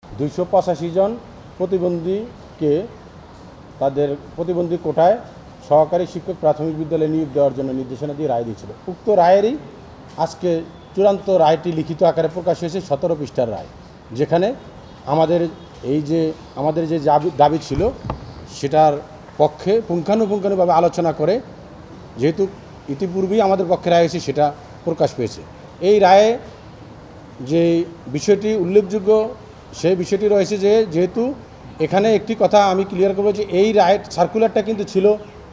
285 জন প্রতিবন্ধীকে তাদের প্রতিবন্ধী কোটায় সহকারী শিক্ষক প্রাথমিক বিদ্যালয়ে নিয়োগ দেওয়ার জন্য নির্দেশনা দিয়ে রায় দিয়েছিল। উক্ত রায়েরই আজকে চূড়ান্ত রায়টি লিখিত আকারে প্রকাশ হয়েছে 17 পৃষ্ঠার রায়, যেখানে আমাদের যে দাবি ছিল সেটার পক্ষে পুঙ্খানুপুঙ্খানুভাবে আলোচনা করে, যেহেতু ইতিপূর্বেই আমাদের পক্ষে রায় হয়েছে, সেটা প্রকাশ পেয়েছে। এই রায়ে যে বিষয়টি উল্লেখযোগ্য সেই বিষয়টি রয়েছে যে, যেহেতু এখানে একটি কথা আমি ক্লিয়ার করব যে এই রায় সার্কুলারটা কিন্তু ছিল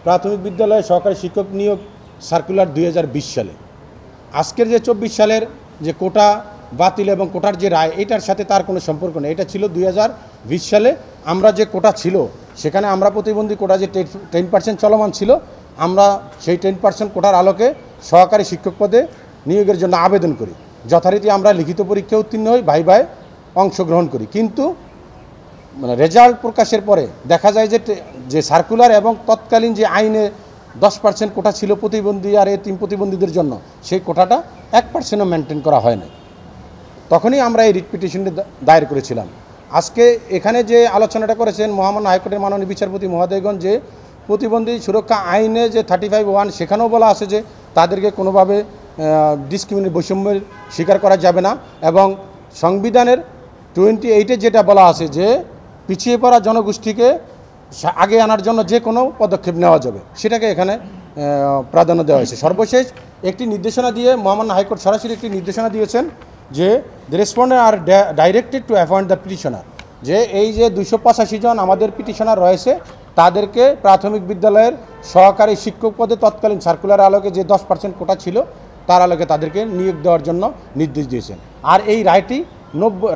প্রাথমিক বিদ্যালয়ে সহকারী শিক্ষক নিয়োগ সার্কুলার 2020 সালে। আজকের যে 24 সালের যে কোটা বাতিল এবং কোটার যে রায়, এটার সাথে তার কোনো সম্পর্ক নেই। এটা ছিল 2020 সালে। আমরা যে কোটা ছিল সেখানে আমরা প্রতিবন্ধী কোটা যে 10% চলমান ছিল, আমরা সেই 10% কোটার আলোকে সহকারী শিক্ষক পদে নিয়োগের জন্য আবেদন করি। যথারীতি আমরা লিখিত পরীক্ষা উত্তীর্ণ হই, ভাইভায় অংশগ্রহণ করি। কিন্তু রেজাল্ট প্রকাশের পরে দেখা যায় যে সার্কুলার এবং তৎকালীন যে আইনে 10% কোটা ছিল প্রতিবন্ধী আর এতিম প্রতিবন্ধীদের জন্য, সেই কোটাটা 1%ও মেনটেন করা হয় না। তখনই আমরা এই রিট পিটিশনটি দায়ের করেছিলাম। আজকে এখানে যে আলোচনাটা করেছেন মহামান্য হাইকোর্টের মাননীয় বিচারপতি মহোদয়গণ, যে প্রতিবন্ধী সুরক্ষা আইনে যে 35(1) সেখানেও বলা আছে যে তাদেরকে কোনোভাবে বৈষম্যের স্বীকার করা যাবে না, এবং সংবিধানের 28-এ যেটা বলা আছে যে পিছিয়ে পড়া জনগোষ্ঠীকে আগে আনার জন্য যে কোনো পদক্ষেপ নেওয়া যাবে, সেটাকে এখানে প্রাধান্য দেওয়া হয়েছে। সর্বশেষ একটি নির্দেশনা দিয়ে মহামান্য হাইকোর্ট সরাসরি একটি নির্দেশনা দিয়েছেন যে the respondent are directed to appoint the petitioner, যে এই যে 285 জন আমাদের পিটিশনার রয়েছে তাদেরকে প্রাথমিক বিদ্যালয়ের সহকারী শিক্ষক পদে তৎকালীন সার্কুলার আলোকে যে 10% কোটা ছিল তার আলোকে তাদেরকে নিয়োগ দেওয়ার জন্য নির্দেশ দিয়েছেন। আর এই রায়টি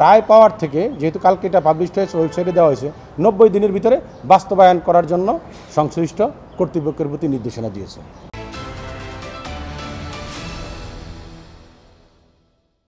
রায় পাওয়ার থেকে, যেহেতু কালকে এটা পাবলিশ হয়েছে, ওয়েবসাইটে দেওয়া হয়েছে, 90 দিনের ভিতরে বাস্তবায়ন করার জন্য সংশ্লিষ্ট কর্তৃপক্ষের প্রতি নির্দেশনা দিয়েছে।